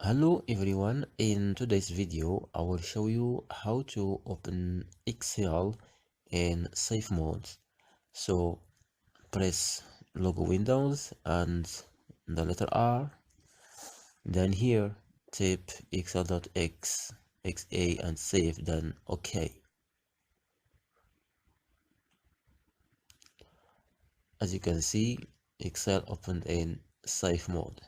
Hello everyone, in today's video I will show you how to open Excel in safe mode. So press logo Windows and the letter R, then here type excel.exe and save, then OK. As you can see, Excel opened in safe mode.